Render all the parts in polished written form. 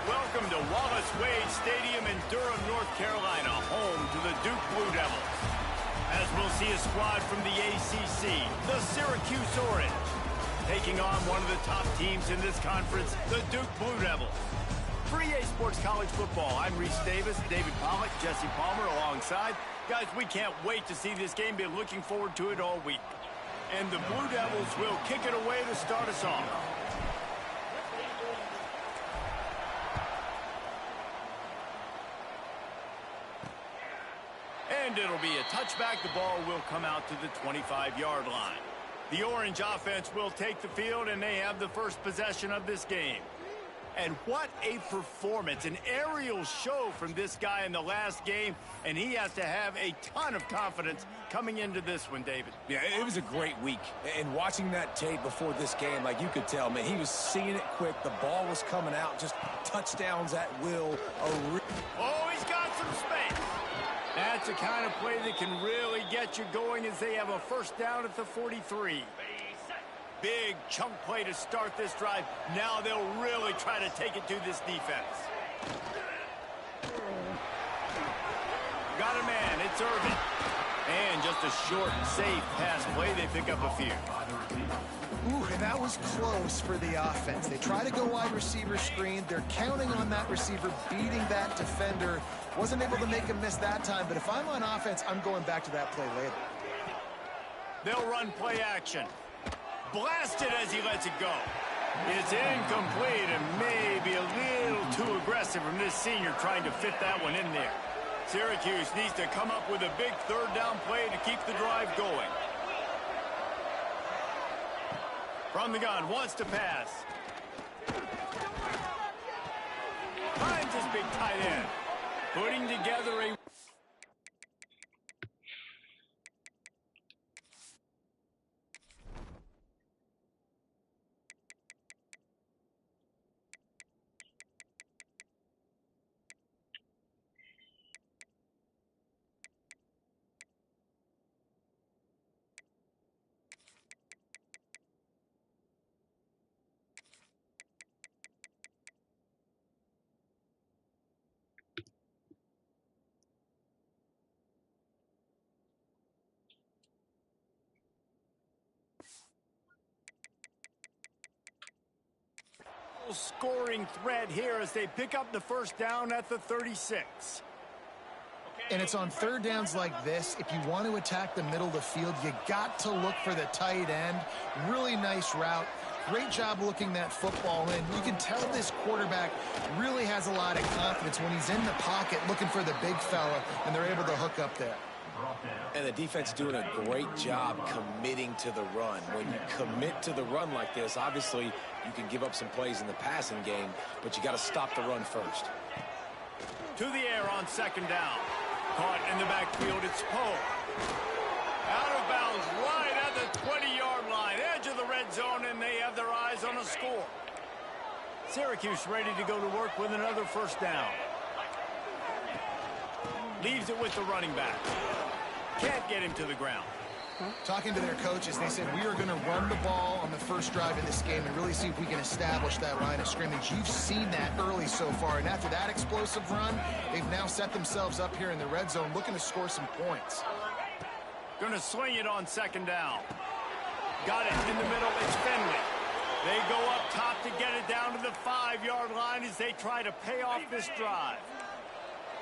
Welcome to Wallace Wade Stadium in Durham, North Carolina, home to the Duke Blue Devils. As we'll see a squad from the ACC, the Syracuse Orange, taking on one of the top teams in this conference, the Duke Blue Devils. For EA Sports College Football, I'm Reese Davis, David Pollack, Jesse Palmer alongside. Guys, we can't wait to see this game. Been looking forward to it all week. And the Blue Devils will kick it away to start us off. And it'll be a touchback. The ball will come out to the 25-yard line. The Orange offense will take the field, and they have the first possession of this game. And what a performance, an aerial show from this guy in the last game, and he has to have a ton of confidence coming into this one, David. Yeah, it was a great week. And watching that tape before this game, like you could tell, man, he was seeing it quick. The ball was coming out, just touchdowns at will. Oh, he's got some space. That's the kind of play that can really get you going as they have a first down at the 43. Big chunk play to start this drive. Now they'll really try to take it to this defense. Got a man. It's Irvin. And just a short, safe pass play. They pick up a few. Ooh, and that was close for the offense. They try to go wide receiver screen. They're counting on that receiver beating that defender. Wasn't able to make him miss that time, but if I'm on offense, I'm going back to that play later. They'll run play action. Blasted as he lets it go. It's incomplete and maybe a little too aggressive from this senior trying to fit that one in there. Syracuse needs to come up with a big third down play to keep the drive going. From the gun, wants to pass. Finds his big tight end. Putting together a... scoring threat here as they pick up the first down at the 36. And it's on third downs like this. If you want to attack the middle of the field, you got to look for the tight end. Really nice route. Great job looking that football in. You can tell this quarterback really has a lot of confidence when he's in the pocket looking for the big fella, and they're able to hook up there. And the defense is doing a great job committing to the run. When you commit to the run like this, obviously you can give up some plays in the passing game, but you got to stop the run first. To the air on second down. Caught in the backfield, it's Poe. Out of bounds, right at the 20-yard line, edge of the red zone, and they have their eyes on a score. Syracuse ready to go to work with another first down. Leaves it with the running back. Can't get him to the ground. Talking to their coaches, they said, we are going to run the ball on the first drive of this game and really see if we can establish that line of scrimmage. You've seen that early so far, and after that explosive run, they've now set themselves up here in the red zone looking to score some points. Going to swing it on second down. Got it in the middle. It's Finley. They go up top to get it down to the 5-yard line as they try to pay off this drive.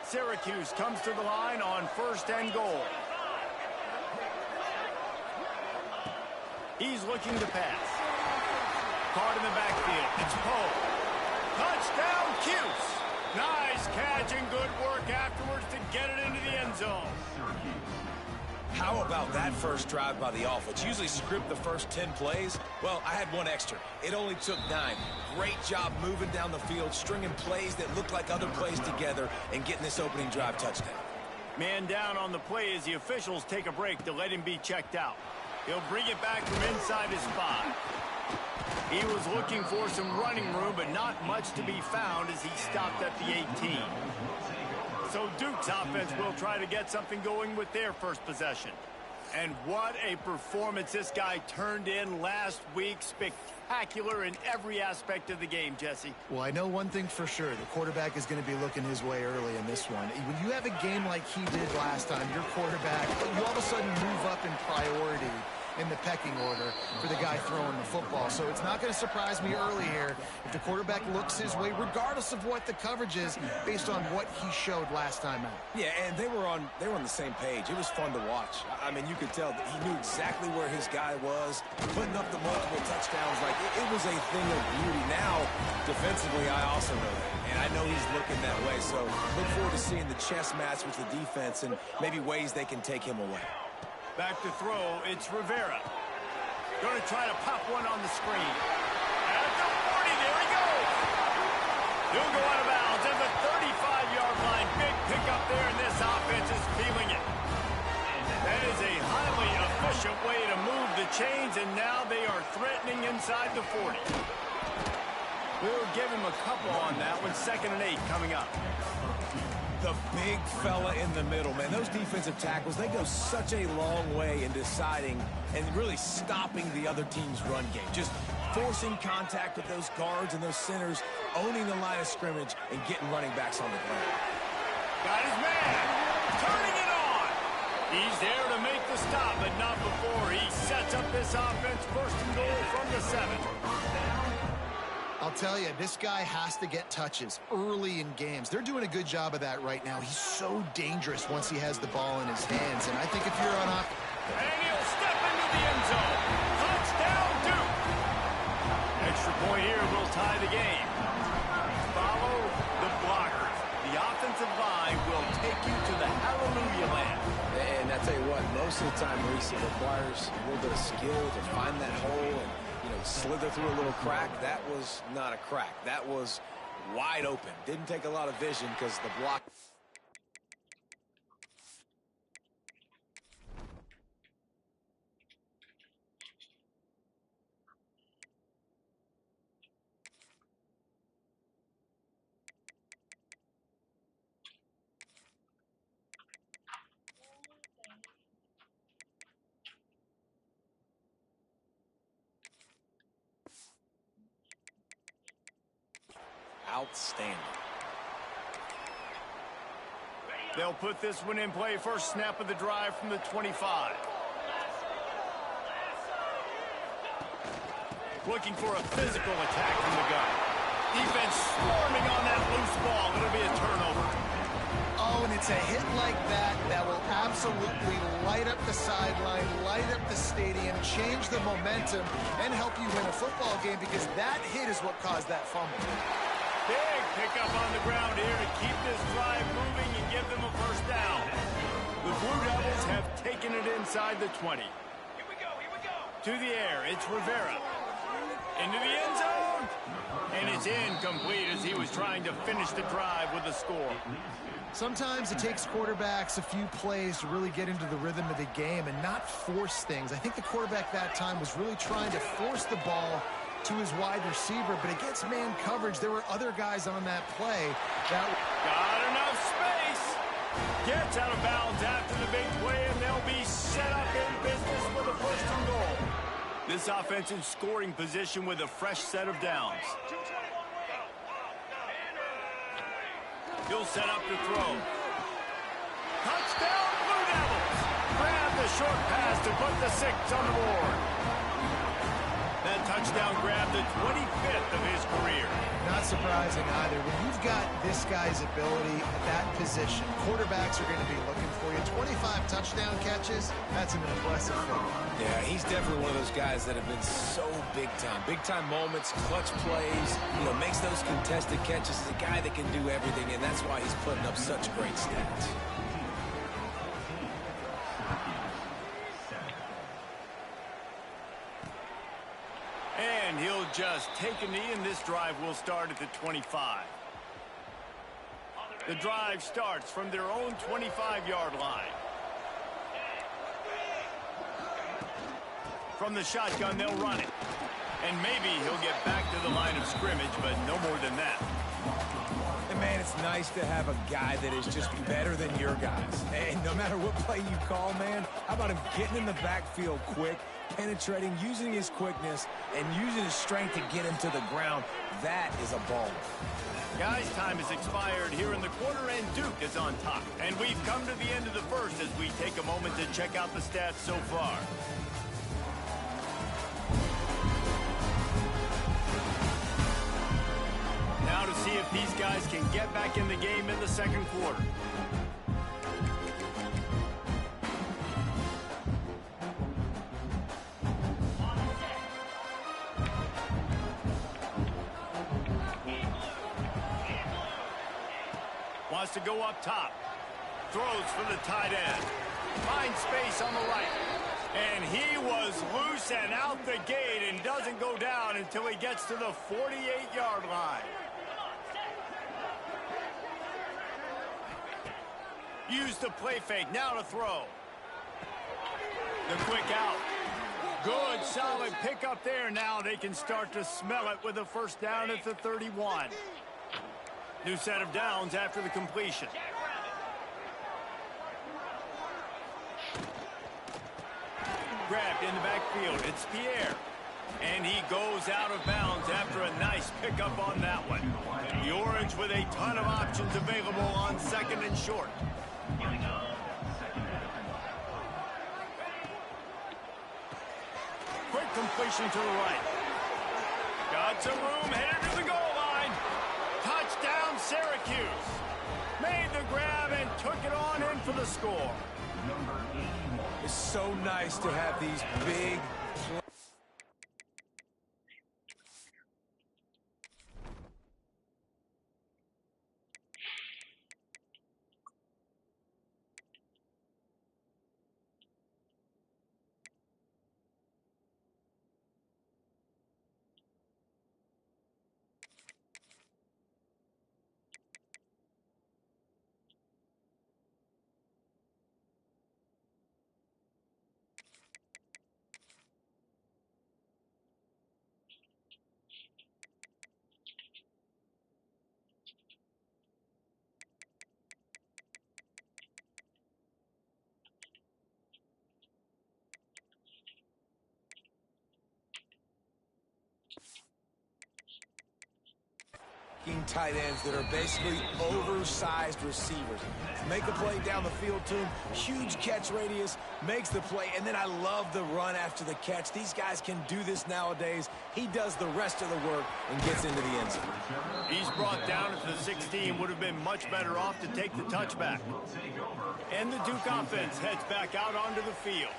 Syracuse comes to the line on first and goal. He's looking to pass. Caught in the backfield. It's Poe. Touchdown, Cuse. Nice catch and good work afterwards to get it into the end zone. How about that first drive by the offense? Usually script the first 10 plays. Well, I had one extra. It only took 9. Great job moving down the field, stringing plays that look like other plays together, and getting this opening drive touchdown. Man down on the play as the officials take a break to let him be checked out. He'll bring it back from inside his 5. He was looking for some running room, but not much to be found as he stopped at the 18. So Duke's offense will try to get something going with their first possession. And what a performance this guy turned in last week. Spectacular in every aspect of the game, Jesse. Well, I know one thing for sure. The quarterback is going to be looking his way early in this one. When you have a game like he did last time, your quarterback, you all of a sudden move up in priority in the pecking order for the guy throwing the football. So it's not going to surprise me early here if the quarterback looks his way, regardless of what the coverage is, based on what he showed last time out. Yeah, and they were on the same page. It was fun to watch. I mean, you could tell that he knew exactly where his guy was, putting up the multiple touchdowns. Like, it was a thing of beauty. Now, defensively, I also know that. And I know he's looking that way. So look forward to seeing the chess match with the defense and maybe ways they can take him away. Back to throw, it's Rivera. Going to try to pop one on the screen. At the 40, there he goes. He'll go out of bounds at the 35-yard line. Big pickup there, and this offense is feeling it. That is a highly efficient way to move the chains, and now they are threatening inside the 40. We'll give him a couple on that one. 2nd and 8 coming up. The big fella in the middle, man. Those defensive tackles, they go such a long way in deciding and really stopping the other team's run game. Just forcing contact with those guards and those centers, owning the line of scrimmage, and getting running backs on the ground. Got his man. Turning it on. He's there to make the stop, but not before he sets up this offense. 1st and goal from the 7. I'll tell you, this guy has to get touches early in games. They're doing a good job of that right now. He's so dangerous once he has the ball in his hands. And I think if you're on up... And he'll step into the end zone. Touchdown, Duke. Extra point here will tie the game. Follow the blockers. The offensive line will take you to the hallelujah land. And I tell you what, most of the time, Reese, it requires a little bit of skill to find that hole and slither through a little crack. That was not a crack. That was wide open. Didn't take a lot of vision because the block... Outstanding. They'll put this one in play. First snap of the drive from the 25. Looking for a physical attack from the gun. Defense swarming on that loose ball. It'll be a turnover. Oh, and it's a hit like that that will absolutely light up the sideline, light up the stadium, change the momentum, and help you win a football game because that hit is what caused that fumble. Big pickup on the ground here to keep this drive moving and give them a 1st down. The Blue Devils have taken it inside the 20. Here we go. To the air, it's Rivera. Into the end zone. And it's incomplete as he was trying to finish the drive with a score. Sometimes it takes quarterbacks a few plays to really get into the rhythm of the game and not force things. I think the quarterback that time was really trying to force the ball to his wide receiver, but against man coverage, there were other guys on that play. Got enough space. Gets out of bounds after the big play, and they'll be set up in business with a 1st and goal. This offense in scoring position with a fresh set of downs. He'll set up to throw. Touchdown, Blue Devils. Grab the short pass to put the 6 on the board. That touchdown grabbed the 25th of his career. Not surprising either. When you've got this guy's ability at that position, quarterbacks are going to be looking for you. 25 touchdown catches, that's an impressive thing. Yeah, he's definitely one of those guys that have been so big time. Big time moments, clutch plays, makes those contested catches. He's a guy that can do everything, and that's why he's putting up such great stats. And he'll just take a knee, and this drive will start at the 25. The drive starts from their own 25-yard line. From the shotgun, they'll run it. And maybe he'll get back to the line of scrimmage, but no more than that. And Man, it's nice to have a guy that is just better than your guys. And no matter what play you call, man, how about him getting in the backfield quick, penetrating, using his quickness, and using his strength to get him to the ground? That is a ball. Guys, time has expired here in the quarter, and Duke is on top. And we've come to the end of the first as we take a moment to check out the stats so far. Now to see if these guys can get back in the game in the second quarter. Wants to go up top. Throws for the tight end. Finds space on the right. And he was loose and out the gate and doesn't go down until he gets to the 48-yard line. Use the play fake, now to throw. The quick out. Good, solid pickup there. Now they can start to smell it with a first down at the 31. New set of downs after the completion. Grabbed in the backfield. It's Pierre. And he goes out of bounds after a nice pickup on that one. The Orange with a ton of options available on second and short. Quick completion to the right. Got some room, headed to the goal line. Touchdown, Syracuse. Made the grab and took it on in for the score. It's so nice to have these big plays. Tight ends that are basically oversized receivers. Make a play down the field to him, huge catch radius, makes the play, and then I love the run after the catch. These guys can do this nowadays. He does the rest of the work and gets into the end zone. He's brought down at the 16, would have been much better off to take the touchback. And the Duke offense heads back out onto the field.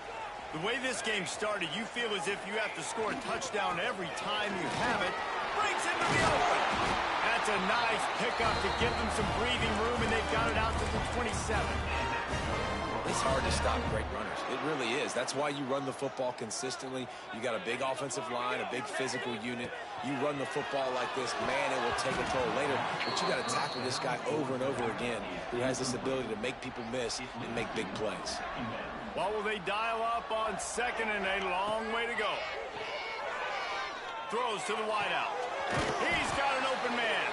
The way this game started, you feel as if you have to score a touchdown every time you have it. Breaks into the open. That's a nice pickup to give them some breathing room, and they've got it out to the 27. It's hard to stop great runners. It really is. That's why you run the football consistently. You got a big offensive line, a big physical unit. You run the football like this, man, it will take a toll later. But you got to tackle this guy over and over again who has this ability to make people miss and make big plays. Well, will they dial up on second and a long way to go? Throws to the wideout. He's got an open man.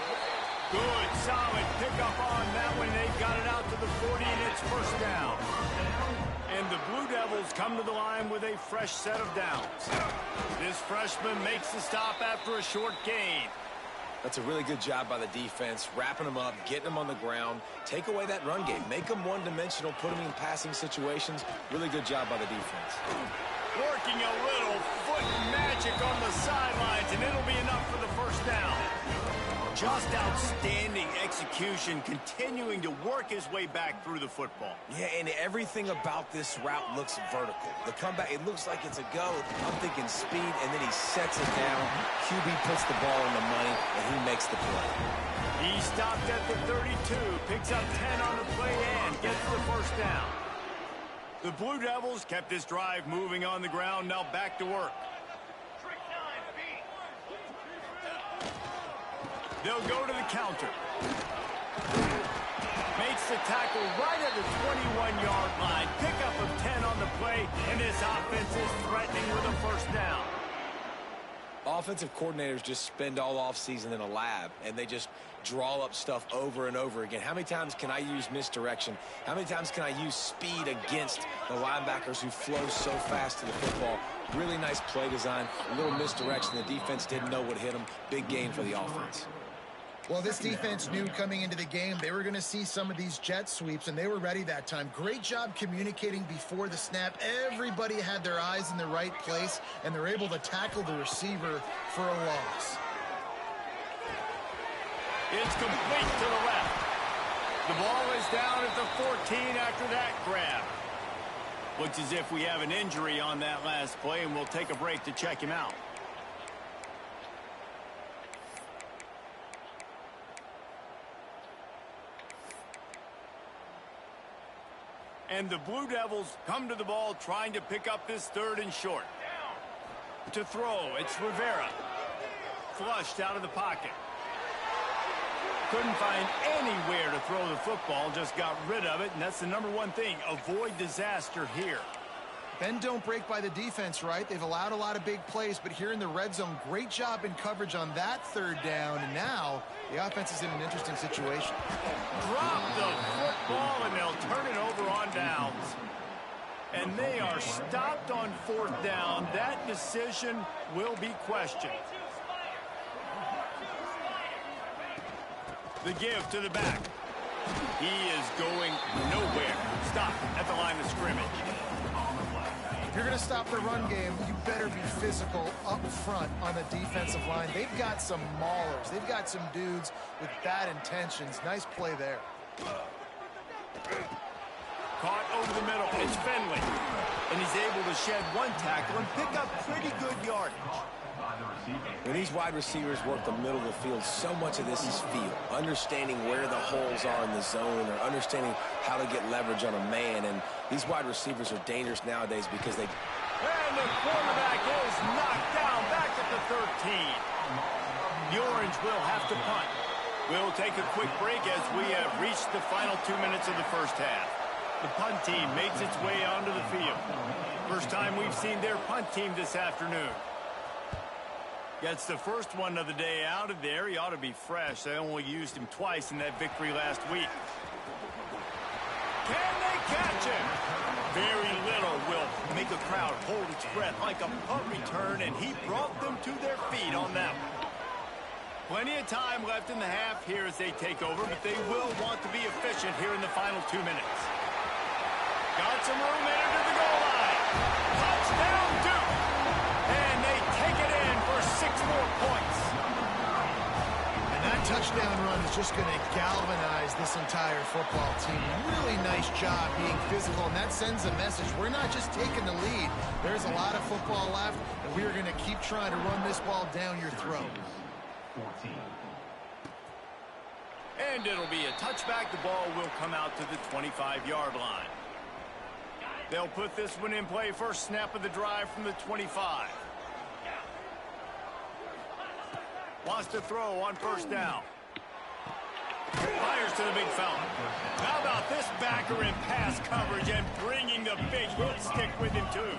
Good, solid pickup on that one. They've got it out to the 40, and it's first down. And the Blue Devils come to the line with a fresh set of downs. This freshman makes the stop after a short gain. That's a really good job by the defense, wrapping them up, getting them on the ground, take away that run game, make them one-dimensional, put them in passing situations. Really good job by the defense. Working a little foot magic on the sidelines, and it'll be enough for the first down. Just outstanding execution, continuing to work his way back through the football. Yeah, and everything about this route looks vertical. The comeback, it looks like it's a go. I'm thinking speed, and then he sets it down. QB puts the ball in the money, and he makes the play. He stopped at the 32, picks up 10 on the play, and gets the first down. The Blue Devils kept this drive moving on the ground, now back to work. They'll go to the counter. Makes the tackle right at the 21-yard line. Pickup of 10 on the play, and this offense is threatening with a first down. Offensive coordinators just spend all offseason in a lab, and they just draw up stuff over and over again. How many times can I use misdirection? How many times can I use speed against the linebackers who flow so fast to the football? Really nice play design, a little misdirection. The defense didn't know what hit them. Big gain for the offense. Well, this defense knew coming into the game they were going to see some of these jet sweeps, and they were ready that time. Great job communicating before the snap. Everybody had their eyes in the right place, and they're able to tackle the receiver for a loss. It's complete to the left. The ball is down at the 14 after that grab. Looks as if we have an injury on that last play, and we'll take a break to check him out. And the Blue Devils come to the ball trying to pick up this 3rd and short. To throw, it's Rivera. Flushed out of the pocket. Couldn't find anywhere to throw the football, just got rid of it, and that's the #1 thing. Avoid disaster here. Bend don't break by the defense, right? They've allowed a lot of big plays, but here in the red zone, great job in coverage on that 3rd down, and now the offense is in an interesting situation. Drop the football, and they'll turn it over on downs. And they are stopped on 4th down. That decision will be questioned. The give to the back. He is going nowhere. Stop at the line of scrimmage. If you're going to stop the run game, you better be physical up front on the defensive line. They've got some maulers. They've got some dudes with bad intentions. Nice play there. Caught over the middle. It's Finley. And he's able to shed 1 tackle and pick up pretty good yardage. When these wide receivers work the middle of the field, so much of this is feel. Understanding where the holes are in the zone, or understanding how to get leverage on a man. And these wide receivers are dangerous nowadays because they... And the quarterback is knocked down back at the 13. The Orange will have to punt. We'll take a quick break as we have reached the final 2 minutes of the first half. The punt team makes its way onto the field. First time we've seen their punt team this afternoon. Gets the first one of the day out of there. He ought to be fresh. They only used him twice in that victory last week. Can they catch him? Very little will make a crowd hold its breath like a punt return, and he brought them to their feet on that one. Plenty of time left in the half here as they take over, but they will want to be efficient here in the final 2 minutes. Got some room in to the goal line. Touchdown, Duke! And they take it in for 6 more points. And that touchdown run is just going to galvanize this entire football team. Really nice job being physical, and that sends a message. We're not just taking the lead. There's a lot of football left, and we are going to keep trying to run this ball down your throat. 14. And it'll be a touchback. The ball will come out to the 25-yard line. They'll put this one in play. First snap of the drive from the 25. Wants to throw on first down. Fires to the big fella. How about this backer in pass coverage and bringing the big hit stick with him, too.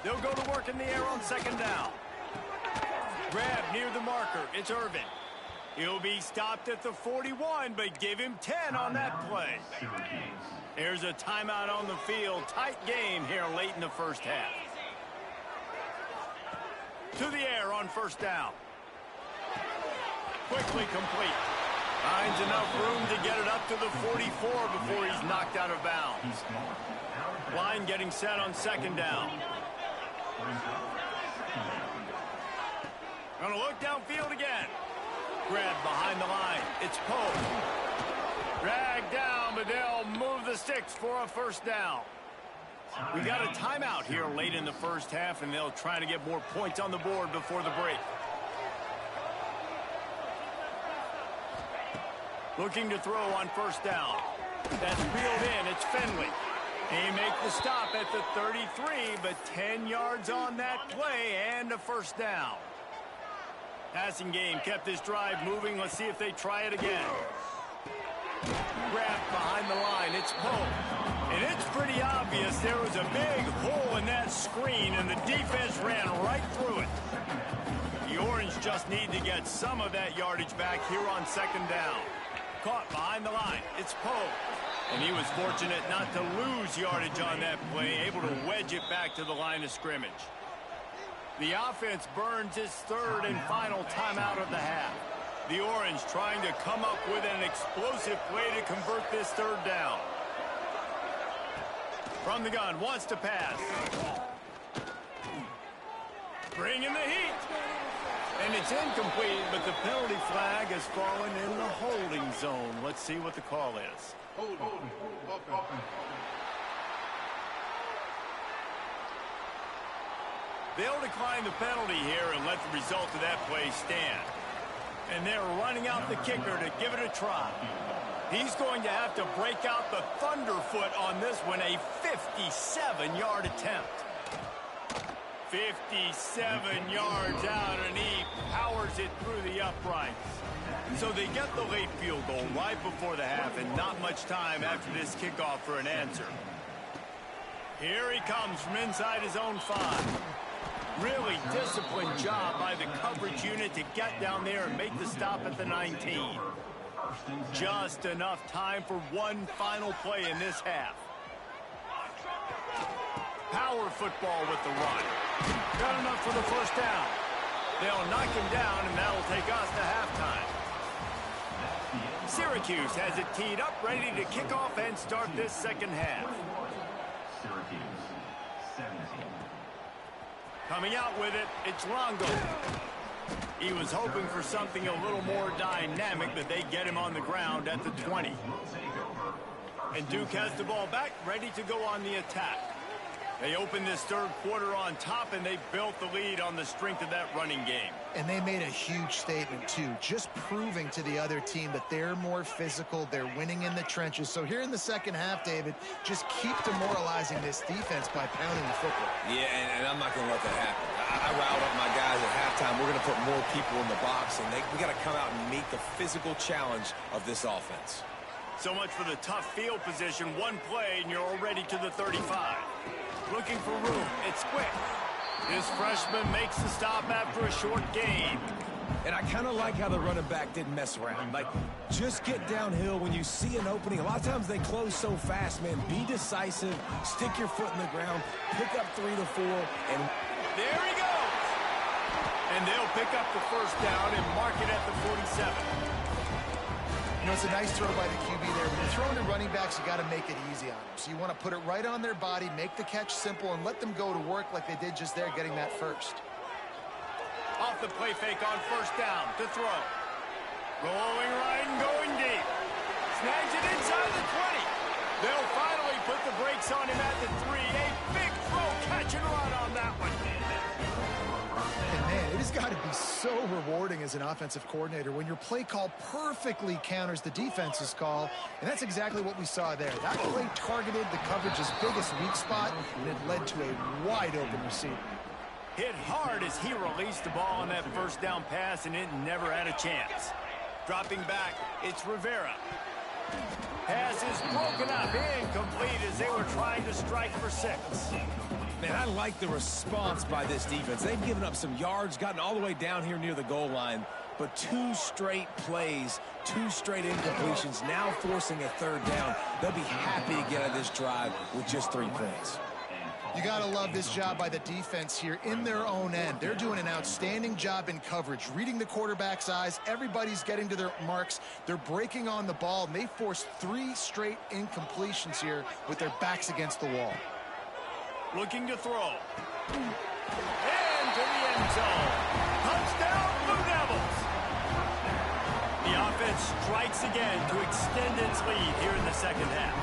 They'll go to work in the air on second down. Grab near the marker. It's Irvin. He'll be stopped at the 41, but give him 10 on that play. There's a timeout on the field. Tight game here late in the first half. To the air on first down. Quickly complete. Finds enough room to get it up to the 44 before he's knocked out of bounds. Line getting set on second down. Gonna look downfield again. Grab behind the line. It's Poe. Dragged down, but they'll move the sticks for a first down. We got a timeout here late in the first half, and they'll try to get more points on the board before the break. Looking to throw on first down. That's reeled in. It's Finley. They make the stop at the 33, but 10 yards on that play and a first down. Passing game kept this drive moving. Let's see if they try it again. Grabbed behind the line. It's Poe. And it's pretty obvious there was a big hole in that screen, and the defense ran right through it. The Orange just need to get some of that yardage back here on second down. Caught behind the line. It's Poe. And he was fortunate not to lose yardage on that play, able to wedge it back to the line of scrimmage. The offense burns its third and final timeout of the half. The Orange trying to come up with an explosive play to convert this third down. From the gun, wants to pass. Bringing the heat. And it's incomplete, but the penalty flag has fallen in the holding zone. Let's see what the call is. They'll decline the penalty here and let the result of that play stand. And they're running out the kicker to give it a try. He's going to have to break out the thunderfoot on this one, a 57-yard attempt. 57 yards out, and he powers it through the uprights. So they get the late field goal right before the half, and not much time after this kickoff for an answer. Here he comes from inside his own 5. Really disciplined job by the coverage unit to get down there and make the stop at the 19. Just enough time for one final play in this half. Power football with the run. Got enough for the first down. They'll knock him down, and that'll take us to halftime. Syracuse has it teed up, ready to kick off and start this second half. Syracuse, 17. Coming out with it, it's Longo. He was hoping for something a little more dynamic, but they get him on the ground at the 20. And Duke has the ball back, ready to go on the attack. They opened this third quarter on top, and they built the lead on the strength of that running game. And they made a huge statement, too, just proving to the other team that they're more physical, they're winning in the trenches. So here in the second half, David, just keep demoralizing this defense by pounding the football. Yeah, and I'm not going to let that happen. I riled up my guys at halftime. We're going to put more people in the box, and we got to come out and meet the physical challenge of this offense. So much for the tough field position. One play, and you're already to the 35. Looking for room. It's quick. This freshman makes the stop after a short gain. And I kind of like how the running back didn't mess around. Like, just get downhill when you see an opening. A lot of times they close so fast, man. Be decisive. Stick your foot in the ground. Pick up 3 to 4. And there he goes. And they'll pick up the first down and mark it at the 47. You know, it's a nice throw by the QB there. When you're throwing to running backs, you got to make it easy on them. So you want to put it right on their body, make the catch simple, and let them go to work like they did just there, getting that first. Off the play fake on first down to throw. Rolling right and going deep. Snags it inside the 20. They'll finally put the brakes on him at the 3. A big throw, catch and run on that one. And man, it has got to be so rewarding as an offensive coordinator when your play call perfectly counters the defense's call, and that's exactly what we saw there. That play targeted the coverage's biggest weak spot, and it led to a wide-open receiver. Hit hard as he released the ball on that first down pass, and it never had a chance. Dropping back, it's Rivera. Pass is broken up, incomplete as they were trying to strike for 6. man, I like the response by this defense. They've given up some yards, gotten all the way down here near the goal line, but 2 straight plays, 2 straight incompletions, now forcing a third down. They'll be happy to get out of this drive with just 3 points. You got to love this job by the defense here in their own end. They're doing an outstanding job in coverage, reading the quarterback's eyes. Everybody's getting to their marks. They're breaking on the ball, and they forced 3 straight incompletions here with their backs against the wall. Looking to throw. And to the end zone. Touchdown, Blue Devils. The offense strikes again to extend its lead here in the second half.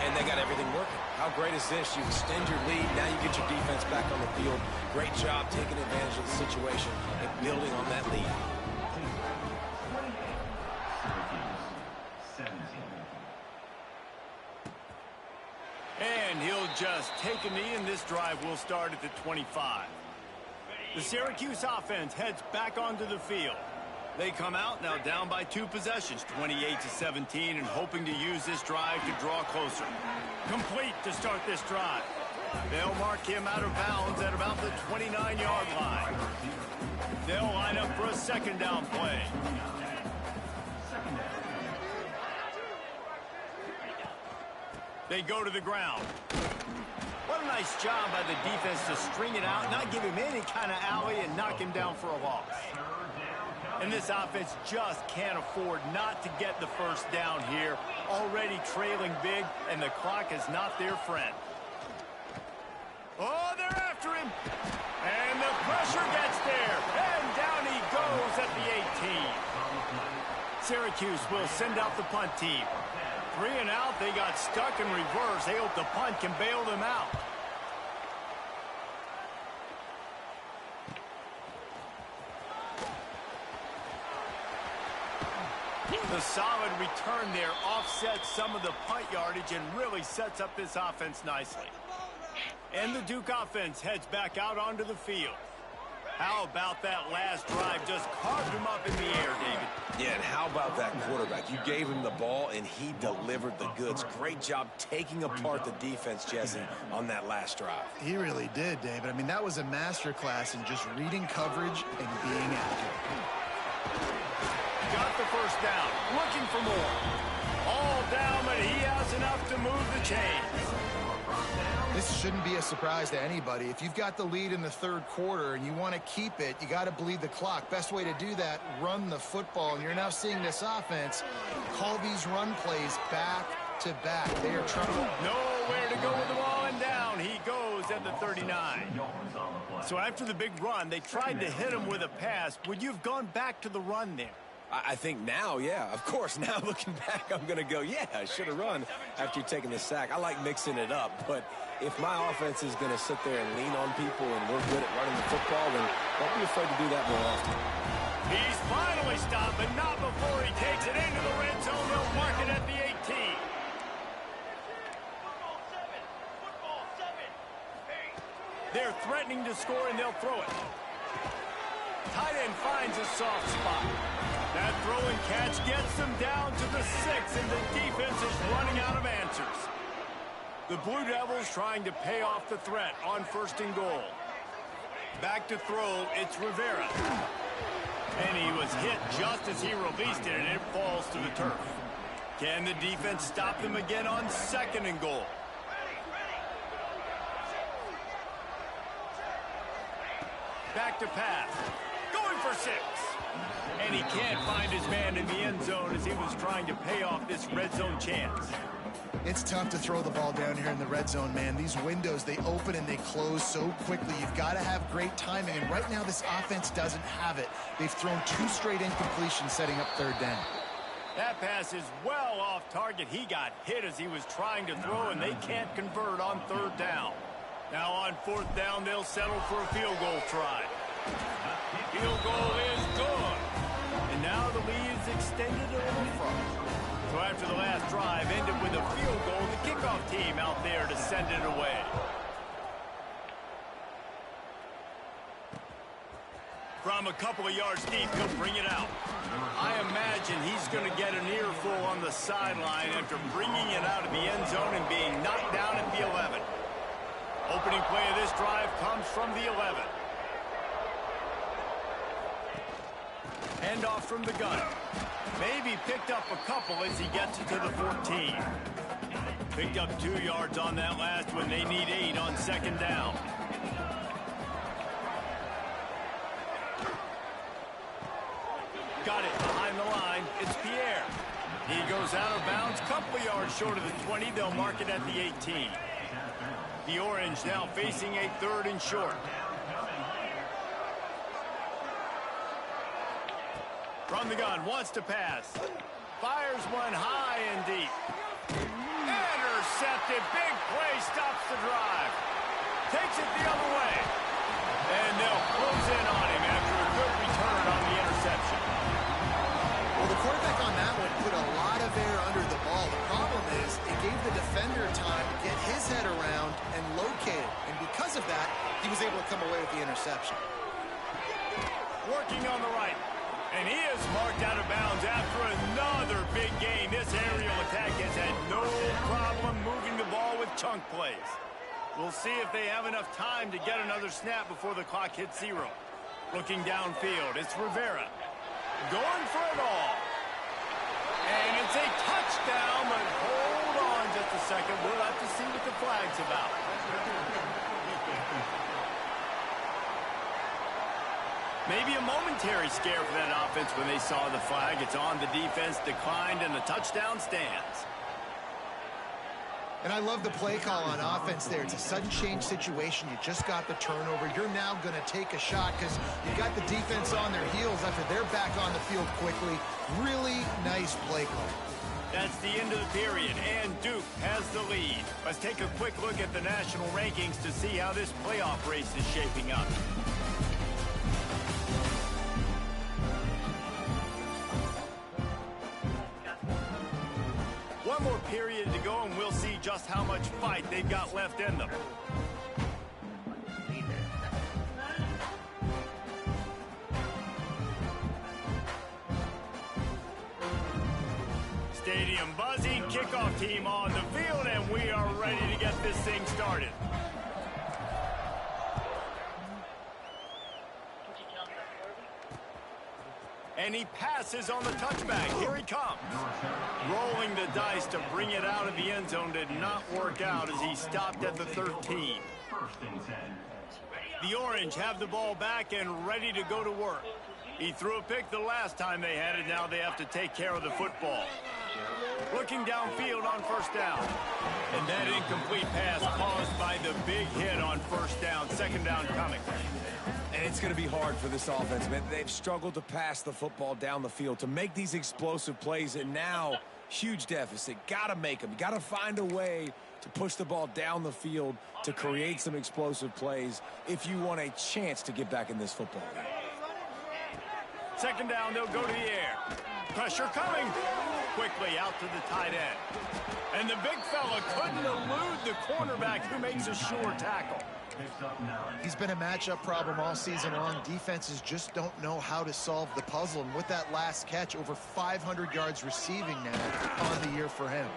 And they got everything working. How great is this? You extend your lead, now you get your defense back on the field. Great job taking advantage of the situation and building on that lead. And he'll just take a knee, and this drive will start at the 25. The Syracuse offense heads back onto the field. They come out now down by 2 possessions, 28-17, and hoping to use this drive to draw closer. Complete to start this drive. They'll mark him out of bounds at about the 29-yard line. They'll line up for a second down play. They go to the ground. What a nice job by the defense to string it out, not give him any kind of alley, and knock him down for a loss. And this offense just can't afford not to get the first down here. Already trailing big, and the clock is not their friend. Oh, they're after him. And the pressure gets there. And down he goes at the 18. Syracuse will send out the punt team. 3 and out, they got stuck in reverse. They hope the punt can bail them out. The solid return there offsets some of the punt yardage and really sets up this offense nicely. And the Duke offense heads back out onto the field. How about that last drive? Just carved him up in the air, David. Yeah, and how about that quarterback? You gave him the ball, and he delivered the goods. Great job taking apart the defense, Jesse, on that last drive. He really did, David. I mean, that was a masterclass in just reading coverage and being accurate. Got the first down. Looking for more. All down, but he has enough to move the chains. This shouldn't be a surprise to anybody. If you've got the lead in the third quarter and you want to keep it, you got to bleed the clock. Best way to do that, run the football. And you're now seeing this offense call these run plays back to back. They are trying. Nowhere to go with the ball, and down he goes at the 39. So after the big run, they tried to hit him with a pass. Would you have gone back to the run there? I think now, yeah. Of course, now looking back, I'm going to go, yeah, I should have run after taking the sack. I like mixing it up, but if my offense is going to sit there and lean on people and we're good at running the football, then don't be afraid to do that more often. He's finally stopped, but not before he takes it into the red zone. They'll mark it at the 18. They're threatening to score, and they'll throw it. Tight end finds a soft spot. That throw and catch gets them down to the 6, and the defense is running out of answers. The Blue Devils trying to pay off the threat on 1st and goal. Back to throw, it's Rivera. And he was hit just as he released it, and it falls to the turf. Can the defense stop them again on 2nd and goal? Back to pass. Going for 6. And he can't find his man in the end zone as he was trying to pay off this red zone chance. It's tough to throw the ball down here in the red zone, man. These windows, they open and they close so quickly. You've got to have great timing, and right now this offense doesn't have it. They've thrown 2 straight incompletions setting up 3rd down. That pass is well off target. He got hit as he was trying to throw, and they can't convert on 3rd down. Now on 4th down, they'll settle for a field goal try. Field goal is good. And now the lead is extended a little further. So after the last drive ended with a field goal, the kickoff team out there to send it away. From a couple of yards deep, he'll bring it out. I imagine he's going to get an earful on the sideline after bringing it out of the end zone and being knocked down at the 11. Opening play of this drive comes from the 11. Handoff from the gun. Maybe picked up a couple as he gets it to the 14. Picked up 2 yards on that last one. They need 8 on 2nd down. Got it behind the line. It's Pierre. He goes out of bounds, couple of yards short of the 20. They'll mark it at the 18. The Orange now facing a 3rd and short. From the gun, wants to pass. Fires one high and deep. Intercepted. Big play stops the drive. Takes it the other way. And they'll close in on him after a good return on the interception. Well, the quarterback on that one put a lot of air under the ball. The problem is it gave the defender time to get his head around and locate it. And because of that, he was able to come away with the interception. Working on the right. And he is marked out of bounds after another big gain. This aerial attack has had no problem moving the ball with chunk plays. We'll see if they have enough time to get another snap before the clock hits 0. Looking downfield, it's Rivera. Going for it all. And it's a touchdown, but hold on just a second. We'll have to see what the flag's about. Maybe a momentary scare for that offense when they saw the flag. It's on, the defense declined, and the touchdown stands. And I love the play call on offense there. It's a sudden change situation. You just got the turnover. You're now going to take a shot because you got the defense on their heels after they're back on the field quickly. Really nice play call. That's the end of the period, and Duke has the lead. Let's take a quick look at the national rankings to see how this playoff race is shaping up. One more period to go, and we'll see just how much fight they've got left in them. Stadium buzzing, kickoff team on the field, and we are ready to get this thing started. And he passes on the touchback. Here he comes. Rolling the dice to bring it out of the end zone did not work out as he stopped at the 13. The Orange have the ball back and ready to go to work. He threw a pick the last time they had it. Now they have to take care of the football. Looking downfield on first down. And that incomplete pass caused by the big hit on first down. Second down coming. And it's going to be hard for this offense, man. They've struggled to pass the football down the field, to make these explosive plays, and now huge deficit. Got to make them. Got to find a way to push the ball down the field to create some explosive plays if you want a chance to get back in this football game. Second down, they'll go to the air. Pressure coming. Quickly out to the tight end. And the big fella couldn't elude the cornerback who makes a sure tackle. He's been a matchup problem all season long. Defenses just don't know how to solve the puzzle. And with that last catch, over 500 yards receiving now on the year for him.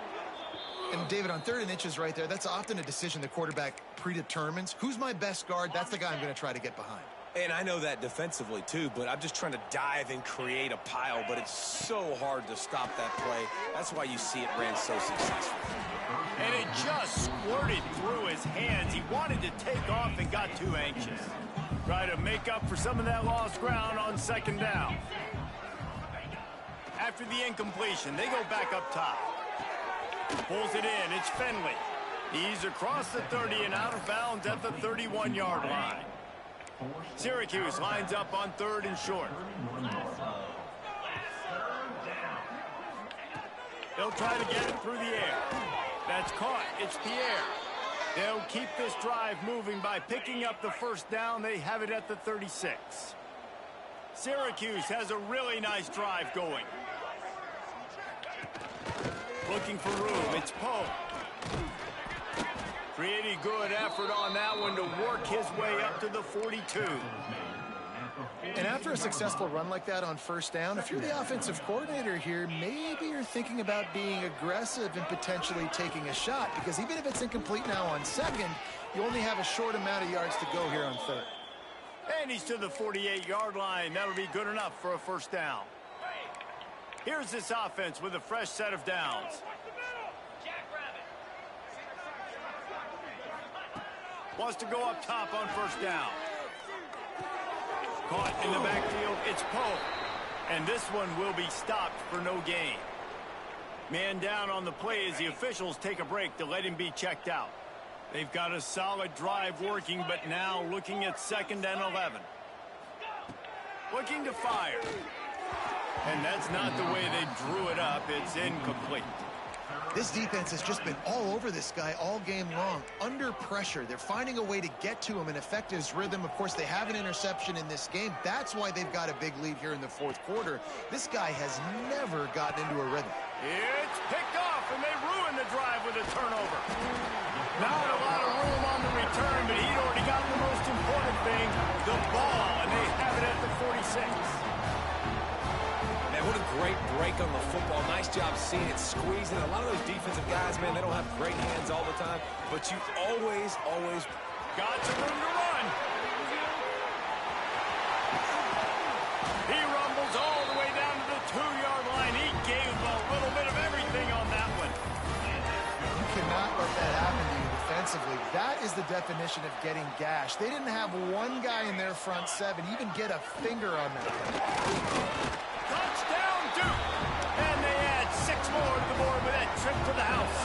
And David, on 3rd and inches right there, that's often a decision the quarterback predetermines. Who's my best guard? That's the guy I'm going to try to get behind. And I know that defensively, too, but I'm just trying to dive and create a pile, but it's so hard to stop that play. That's why you see it ran so successful. And it just squirted through his hands. He wanted to take off and got too anxious. Try to make up for some of that lost ground on second down. After the incompletion, they go back up top. Pulls it in. It's Finley. He's across the 30 and out of bounds at the 31-yard line. Syracuse lines up on 3rd and short. They'll try to get it through the air. That's caught. It's Pierre. They'll keep this drive moving by picking up the first down. They have it at the 36. Syracuse has a really nice drive going. Looking for room. It's Poe. Pretty good effort on that one to work his way up to the 42. And after a successful run like that on first down, if you're the offensive coordinator here, maybe you're thinking about being aggressive and potentially taking a shot, because even if it's incomplete now on second, you only have a short amount of yards to go here on 3rd. And he's to the 48-yard line. That'll be good enough for a first down. Here's this offense with a fresh set of downs. Wants to go up top on first down. Caught in the backfield, it's Poe. And this one will be stopped for no gain. Man down on the play as the officials take a break to let him be checked out. They've got a solid drive working, but now looking at 2nd and 11. Looking to fire. And that's not the way they drew it up. It's incomplete. This defense has just been all over this guy all game long. Under pressure, they're finding a way to get to him and affect his rhythm. Of course, they have an interception in this game. That's why they've got a big lead here in the 4th quarter. This guy has never gotten into a rhythm. It's picked off, and they ruin the drive with a turnover. Not a lot of room on the return, but he'd already got the most important thing, the ball, and they have it at the 46. Man, what a great break on the football. Nice job seeing it, squeezing. A lot of those defensive guys, man, they don't have great hands all the time, but you always got some room to run. He rumbles all the way down to the 2-yard line. He gave a little bit of everything on that one. You cannot let that happen to you defensively. That is the definition of getting gashed. They didn't have one guy in their front seven even get a finger on that. Touchdown, Duke! And they add 6 more to the board with that trip to the house.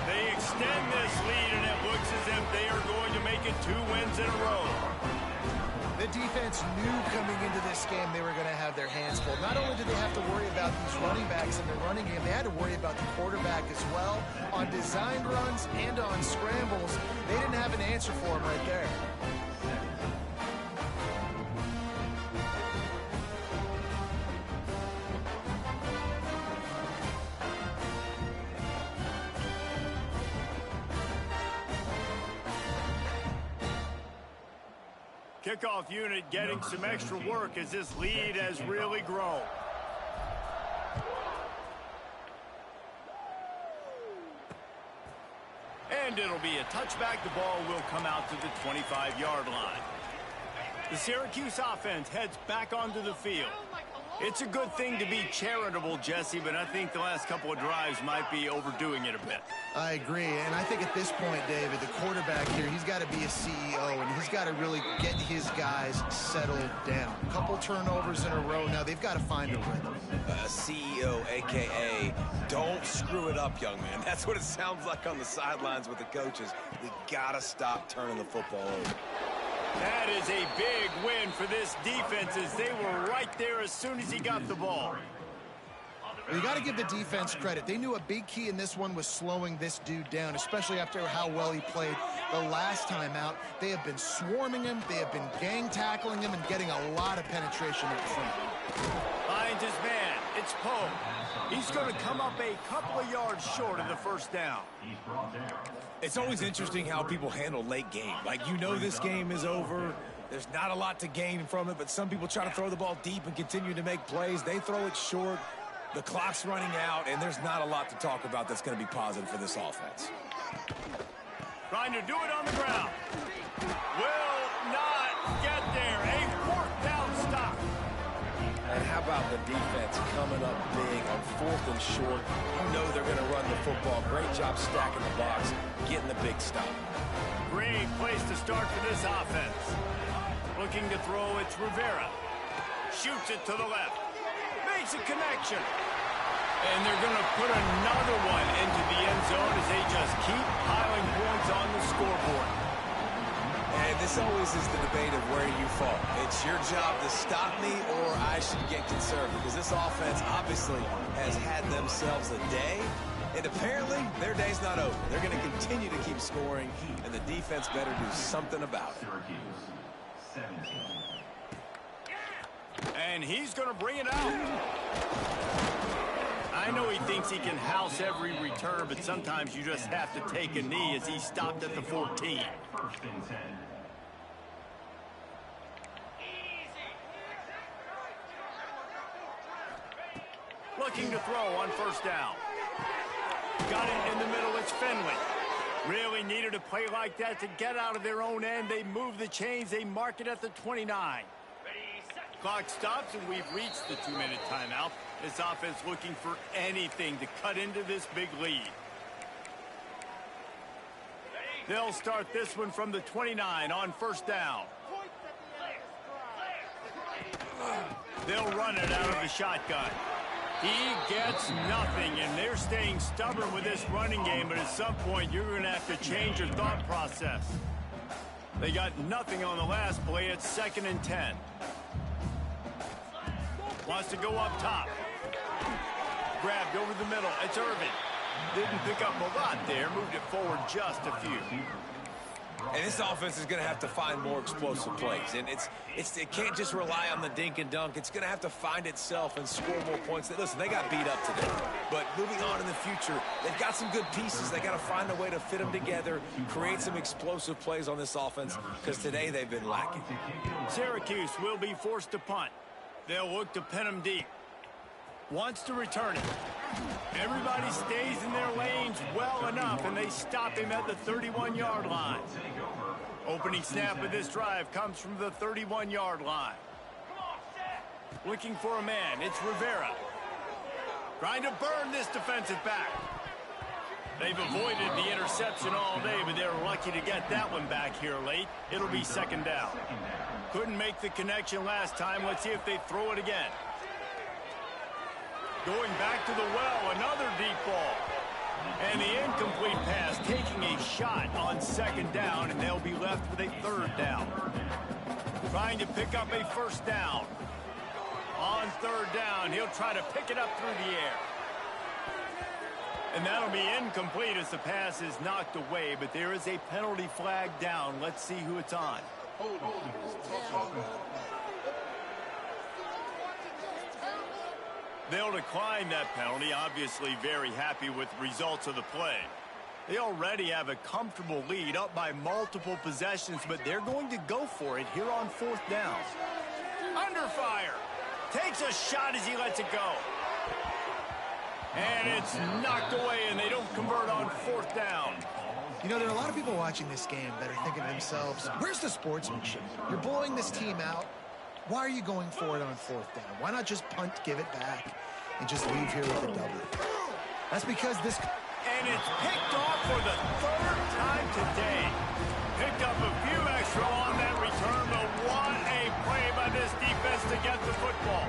They extend this lead, and it looks as if they are going to make it 2 wins in a row. The defense knew coming into this game they were going to have their hands full. Not only did they have to worry about these running backs in the running game, they had to worry about the quarterback as well. On designed runs and on scrambles, they didn't have an answer for him right there. Kickoff unit getting some extra work as this lead has really grown. And it'll be a touchback. The ball will come out to the 25-yard line. The Syracuse offense heads back onto the field. It's a good thing to be charitable, Jesse, but I think the last couple of drives might be overdoing it a bit. I agree, and I think at this point, David, the quarterback here, he's got to be a CEO, and he's got to really get his guys settled down. A couple turnovers in a row. Now they've got to find a rhythm. CEO, a.k.a. don't screw it up, young man. That's what it sounds like on the sidelines with the coaches. We got to stop turning the football over. That is a big win for this defense as they were right there as soon as he got the ball. Well, you got to give the defense credit. They knew a big key in this one was slowing this dude down, especially after how well he played the last time out. They have been swarming him. They have been gang tackling him and getting a lot of penetration up front. Finds his man. It's Poe. He's going to come up a couple of yards short of the first down. It's always interesting how people handle late game. Like, you know this game is over. There's not a lot to gain from it, but some people try to throw the ball deep and continue to make plays. They throw it short. The clock's running out, and there's not a lot to talk about that's going to be positive for this offense. Trying to do it on the ground. Will not get there. A 4th down stop. And how about the defense coming up big on 4th and short? You know they're going to run the football. Great job stacking the box, getting the big stop. Great place to start for this offense. Looking to throw, it's Rivera. Shoots it to the left. Makes a connection. And they're going to put another one into the end zone as they just keep piling points on the scoreboard. And this always is the debate of where you fall. It's your job to stop me or I should get conservative, because this offense obviously has had themselves a day, and apparently their day's not over. They're going to continue to keep scoring, and the defense better do something about it. And he's going to bring it out. I know he thinks he can house every return, but sometimes you just have to take a knee as he stopped at the 14. Looking to throw on 1st down. Got it in the middle. It's Finley. Really needed a play like that to get out of their own end. They move the chains. They mark it at the 29. Clock stops, and we've reached the 2-minute timeout. This offense looking for anything to cut into this big lead. They'll start this one from the 29 on 1st down. They'll run it out of the shotgun. He gets nothing, and they're staying stubborn with this running game, but at some point you're going to have to change your thought process. They got nothing on the last play. It's 2nd and 10. Wants to go up top. Grabbed over the middle. It's Irvin. Didn't pick up a lot there. Moved it forward just a few. And this offense is going to have to find more explosive plays. And it can't just rely on the dink and dunk. It's going to have to find itself and score more points. Listen, they got beat up today. But moving on in the future, they've got some good pieces. They got to find a way to fit them together, create some explosive plays on this offense, because today they've been lacking. Syracuse will be forced to punt. They'll look to pin them deep. Wants to return it. Everybody stays in their lanes well enough, and they stop him at the 31-yard line. Opening snap of this drive comes from the 31-yard line. Looking for a man. It's Rivera. Trying to burn this defensive back. They've avoided the interception all day, but they're lucky to get that one back here late. It'll be second down. Couldn't make the connection last time. Let's see if they throw it again. Going back to the well, another deep ball. And the incomplete pass, taking a shot on second down, and they'll be left with a third down. Trying to pick up a first down. On third down, he'll try to pick it up through the air. And that'll be incomplete as the pass is knocked away, but there is a penalty flag down. Let's see who it's on. They'll decline that penalty, obviously very happy with the results of the play. They already have a comfortable lead up by multiple possessions, but they're going to go for it here on fourth down. Under fire. Takes a shot as he lets it go. And it's knocked away, and they don't convert on fourth down. You know, there are a lot of people watching this game that are thinking to themselves, where's the sportsmanship? You're blowing this team out. Why are you going for it on fourth down? Why not just punt, give it back, and just leave here with a W? That's because this... And it's picked off for the third time today. Picked up a few extra on that return, but what a play by this defense to get the football.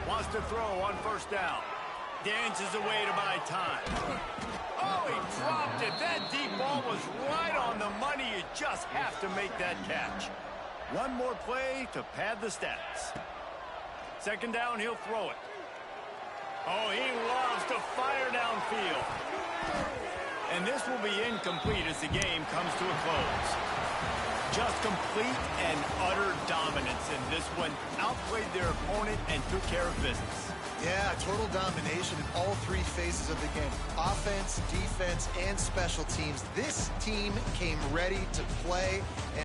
Wants to throw on first down. Dances away to buy time. Oh, he dropped it. That deep ball was right on the money. You just have to make that catch. One more play to pad the stats. Second down, he'll throw it. Oh, he loves to fire downfield. And this will be incomplete as the game comes to a close. Just complete and utter dominance in this one. Outplayed their opponent and took care of business. Yeah, total domination in all three phases of the game. Offense, defense, and special teams. This team came ready to play.